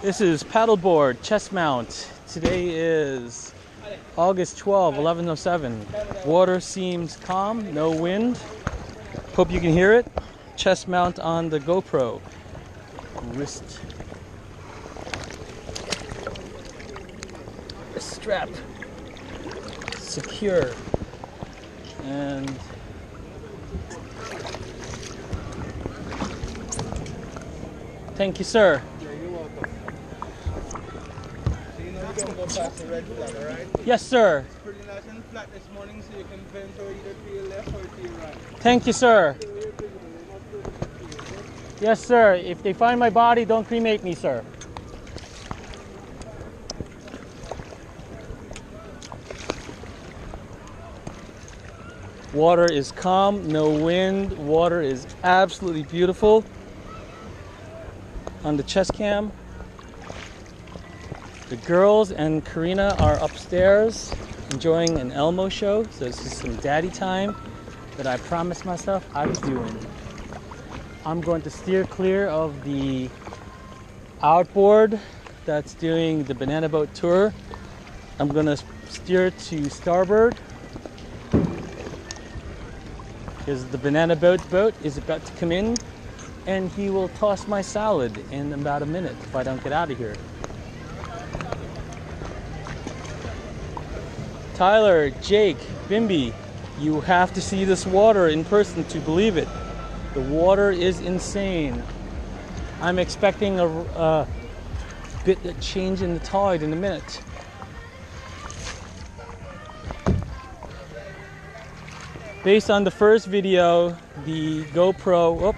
This is paddleboard chest mount. Today is August 12, 11:07. Water seems calm, no wind. Hope you can hear it. Chest mount on the GoPro. Wrist strap secure, and thank you, sir. Yeah, you're welcome. So you know you're gonna go past the red flag, alright? Yes, sir. It's pretty nice and flat this morning, so you can venture either to your left or to your right. Thank you, sir. Yes, sir. If they find my body, don't cremate me, sir. Water is calm, no wind. Water is absolutely beautiful. On the chest cam, the girls and Karina are upstairs enjoying an Elmo show. So this is some daddy time that I promised myself I was doing. I'm going to steer clear of the outboard that's doing the banana boat tour. I'm going to steer to starboard because the banana boat is about to come in, and he will toss my salad in about a minute if I don't get out of here. Tyler, Jake, Bimby, you have to see this water in person to believe it. The water is insane. I'm expecting a bit of change in the tide in a minute. Based on the first video, the GoPro,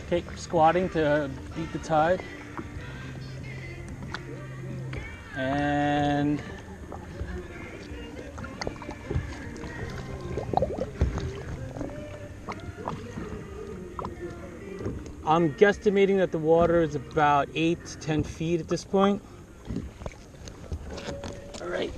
okay, squatting to beat the tide. And I'm guesstimating that the water is about 8 to 10 feet at this point. All right.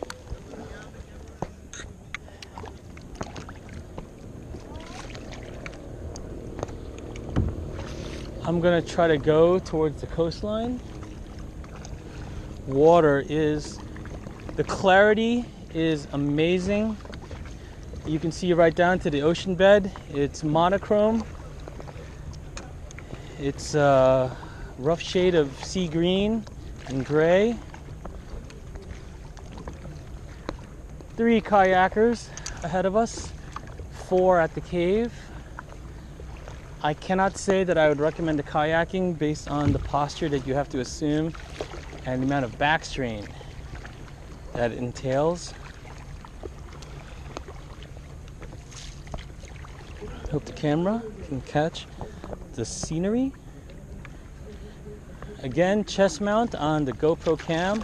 I'm gonna try to go towards the coastline. The clarity is amazing. You can see right down to the ocean bed. It's monochrome. It's a rough shade of sea green and gray. 3 kayakers ahead of us, 4 at the cave. I cannot say that I would recommend the kayaking based on the posture that you have to assume and the amount of back strain that it entails. Hope the camera can catch the scenery. Again, chest mount on the GoPro cam.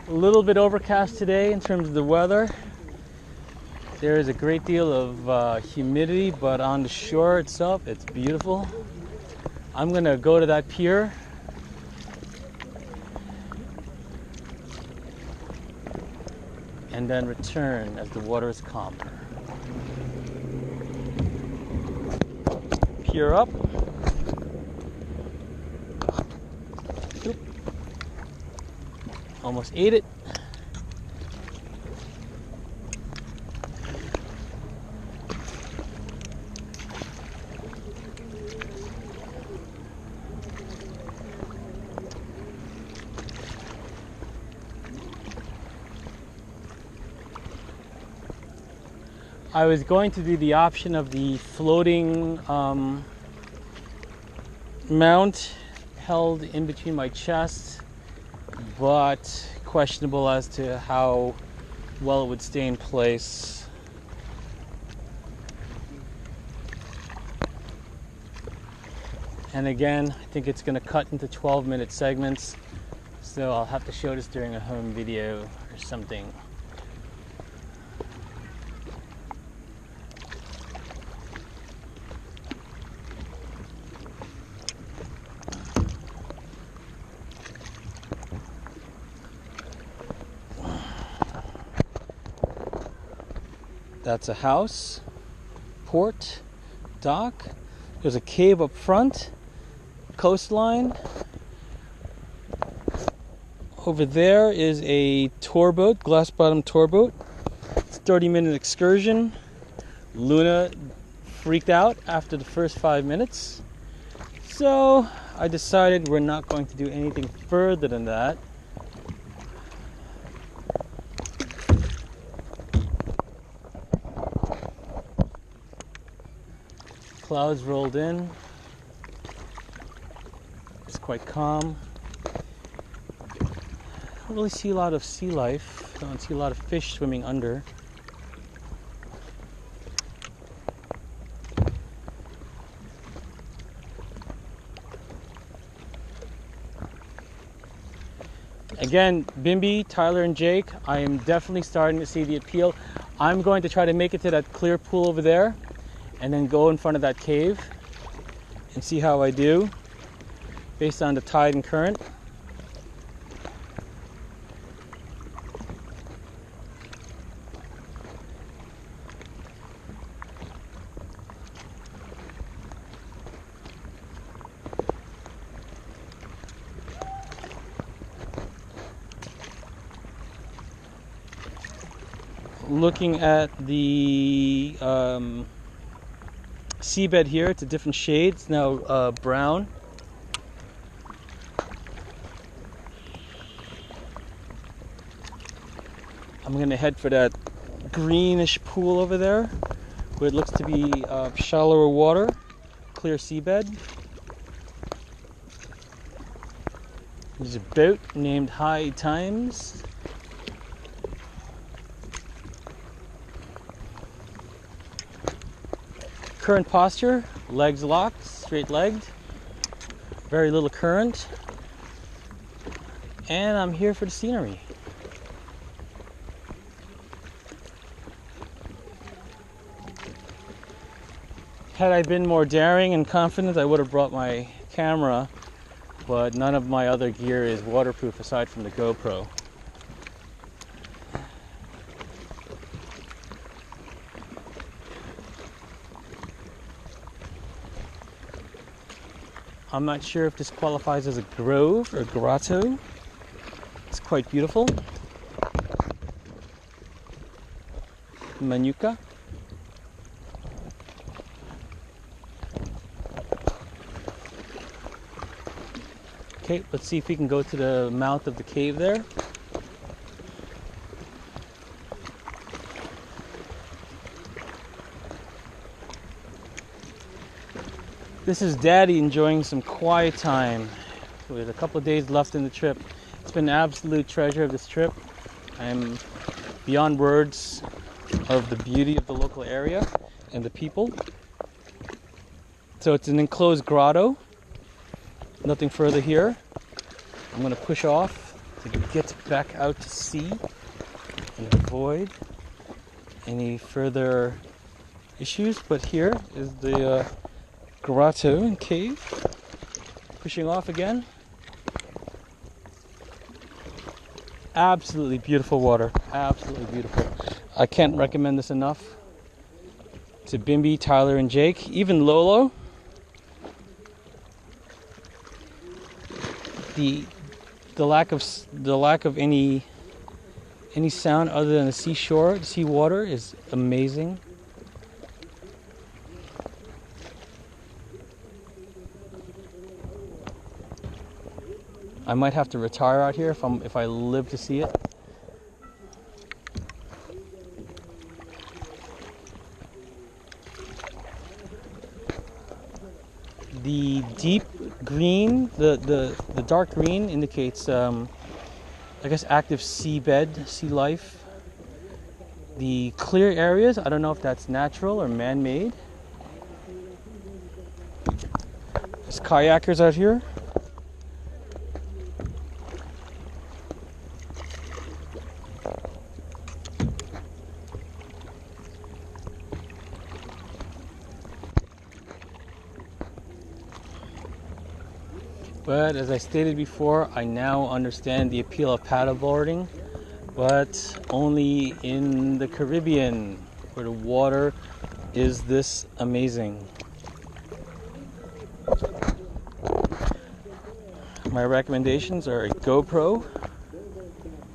A little bit overcast today in terms of the weather. There is a great deal of humidity, but on the shore itself, it's beautiful. I'm gonna go to that pier. And then return as the water is calmer. Pier up. Oop. Almost ate it. I was going to do the option of the floating mount held in between my chest, but questionable as to how well it would stay in place. And again, I think it's going to cut into 12-minute segments, so I'll have to show this during a home video or something. That's a house, port, dock. There's a cave up front, coastline. Over there is a tour boat, glass bottom tour boat. It's a 30-minute excursion. Luna freaked out after the first 5 minutes. So I decided we're not going to do anything further than that. Clouds rolled in. It's quite calm. Don't really see a lot of sea life. Don't see a lot of fish swimming under. Again, Bimby, Tyler, and Jake, I am definitely starting to see the appeal. I'm going to try to make it to that clear pool over there and then go in front of that cave and see how I do based on the tide and current. Looking at the seabed here, it's a different shade. It's now brown. I'm gonna head for that greenish pool over there where it looks to be shallower water, clear seabed. There's a boat named High Times. Current posture, legs locked, straight legged, very little current, and I'm here for the scenery. Had I been more daring and confident, I would have brought my camera, but none of my other gear is waterproof aside from the GoPro. I'm not sure if this qualifies as a grove or grotto. It's quite beautiful. Manuka. Okay, let's see if we can go to the mouth of the cave there. This is Daddy enjoying some quiet time with a couple of days left in the trip. It's been an absolute treasure of this trip. I'm beyond words of the beauty of the local area and the people. So it's an enclosed grotto. Nothing further here. I'm going to push off to get back out to sea and avoid any further issues. But here is the grotto and cave. Pushing off again. Absolutely beautiful water. Absolutely beautiful. I can't recommend this enough to Bimby, Tyler, and Jake, even Lolo. The lack of any sound other than the seashore, the sea water is amazing. I might have to retire out here if I live to see it. The deep green, the dark green indicates, I guess, active seabed, sea life. The clear areas, I don't know if that's natural or man-made. There's kayakers out here. But as I stated before, I now understand the appeal of paddleboarding, but only in the Caribbean, where the water is this amazing. My recommendations are a GoPro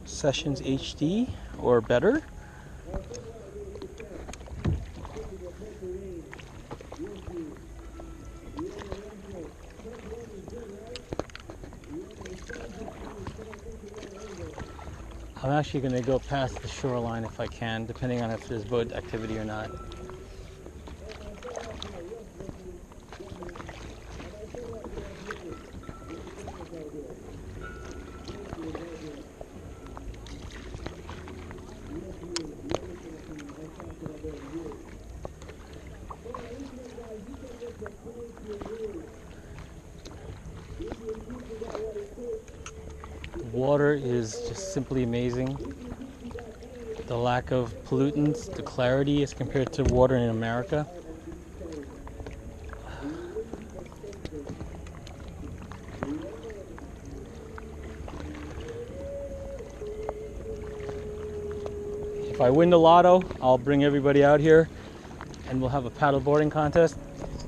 Sessions HD or better. I'm actually going to go past the shoreline if I can, depending on if there's boat activity or not. Water is just simply amazing. The lack of pollutants, the clarity as compared to water in America. If I win the lotto, I'll bring everybody out here and we'll have a paddle boarding contest.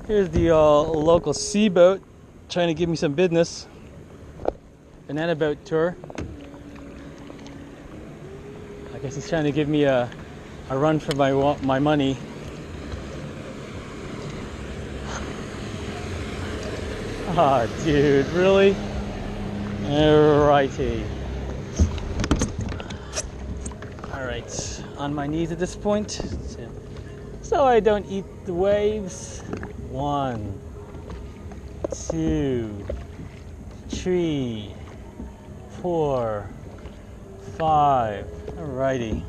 Here's the local sea boat trying to give me some business. Banana boat tour. I guess he's trying to give me a run for my money. Ah, oh, dude, really? Alrighty. Alright, on my knees at this point, so I don't eat the waves. 1, 2, 3, 4, 5. Alrighty.